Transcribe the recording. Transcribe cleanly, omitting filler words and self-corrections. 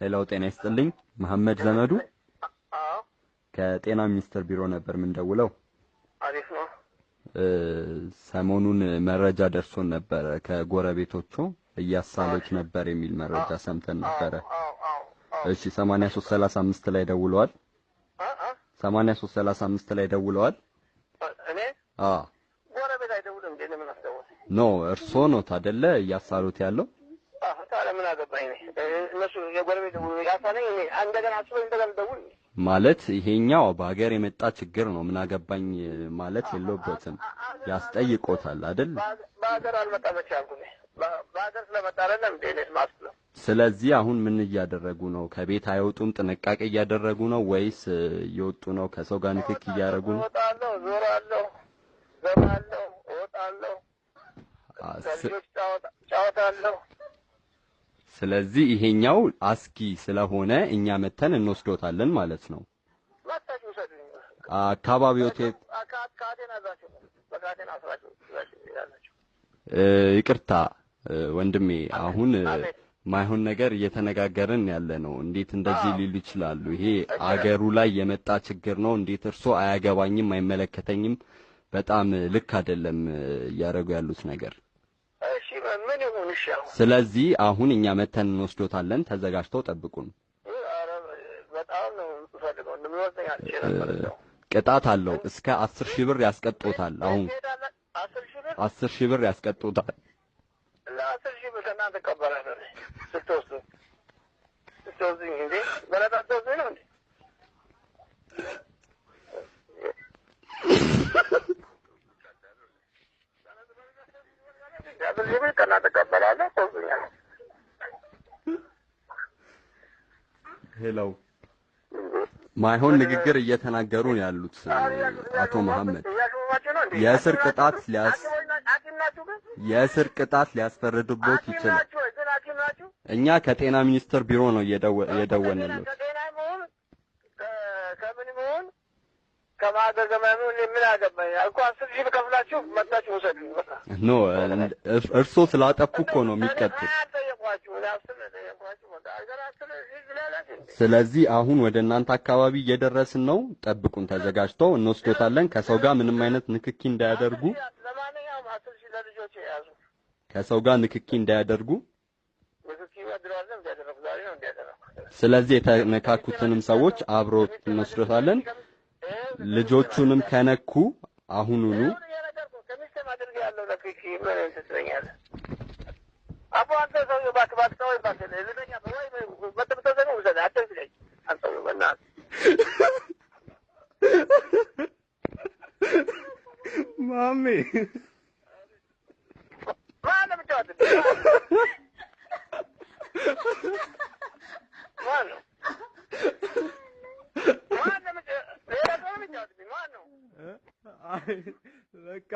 ሄሎ ጤና ይስጥልኝ መሐመድ ዘመዱ ከጤና ሚኒስቴር ቢሮ ነበር ምን ደውለው አሪፍ ነው ሰሞኑን መረጃ ደርሶን ነበር ከጎረቤቶቹ እያሳሉት ነበር የሚል መረጃ ሰምተን ነበር እሺ 8335 ላይ ደውለዋል 8335 ላይ ደውለዋል እኔ ጎረቤት አይደውልም እንዴ ለምን አስደውል ኖ እርሶ ነው ታደለ እያሳሉት ያለው ታዲያ ምን አገባኝ እነሱ የጎረቤት ያሳለኝ እኔ እንደገና አስበው እንደገና ደውል ማለት ይሄኛው በአገር የመጣ ችግር ነው ምን አገባኝ ማለት የለውበትም ያስጠይቆታል አይደል በአገር አልመጣመች ያልኩኝ በአገር ስለመጣ አይደለም እንዴ ማስለው ስለዚህ አሁን ምን እያደረጉ ነው ከቤት አይወጡም ጥንቃቄ እያደረጉ ነው ወይስ እየወጡ ነው ከሰው ጋር ንክክ እያደረጉ ነው ወጣለሁ ዞራለሁ ዘማለሁ ወጣለሁ ጫወታለሁ ስለዚህ ይሄኛው አስኪ ስለሆነ እኛ መተን እንወስዶታለን ማለት ነው ማታችሁ ሰዱኝ አካባቢው ካቴና ዛቸው በካቴና አስራችሁ ያላችሁ ይቅርታ ወንድሜ አሁን ማይሆን ነገር እየተነጋገርን ያለ ነው እንዴት እንደዚህ ሊሉ ይችላሉ ይሄ አገሩ ላይ የመጣ ችግር ነው እንዴት እርሶ አያገባኝም አይመለከተኝም በጣም ልክ አይደለም ያረጉ ያሉት ነገር እሺ ምን ይሁን እሺ ስለዚህ አሁን እኛ መተን እንወስዶታለን ተዘጋጅተው ጠብቁን አረ በጣም ነው ፈልገው እንደምወስደኝ አልችልም ቅጣት አለው እስከ 10000 ብር ያስቀጡታል አሁን 10000 ብር ያስቀጡታል ለ10000 ብር ከእናንተ ተቀበላለሁ ስትወስዱ እንዴ በለጣ ስትወስዱ ነው እንዴ ሄሎ ማይሆን ንግግር እየተናገሩ ነው ያሉት አቶ መሐመድ የእስር ቅጣት ሊያስፈርድቦት ይችላል እኛ ከጤና ሚኒስቴር ቢሮ ነው የደወልነው ከማገገመኑ ምን አገባኝ አልኩ 10000 ከፍላችሁ መጣችሁ ወሰዱ ኖ እርሶ ስላጠፉ እኮ ነው የሚቀጡት ስለዚህ አሁን ወደ እናንተ አካባቢ እየደረስን ነው ጠብቁን ተዘጋጅተው እንወስዶታለን ከሰው ጋር ምንም አይነት ንክኪ እንዳያደርጉ ለማንኛውም 10000 ለልጆች ያዙ ከሰው ጋር ንክኪ እንዳያደርጉ ንክኪ ያድራለን እንዲያደርጉ ዛሬ ነው እንዲያደርጉ ስለዚህ የተነካኩትንም ሰዎች አብሮ እንወስዶታለን ልጆቹንም ከነኩ አሁኑኑ ከሚስተም አድርገ ያለው ለክኪ ምን እንትሰኛለ አቦ አንተ ሰው ባክባክታው ይባከለ ለኛ ወይ በተበተዘ ነው ዘዳ አትንስለኝ አንተ ወናት ማሚ ማን ብቻት ማን ማን ለምን ለምን ነው አይ በቃ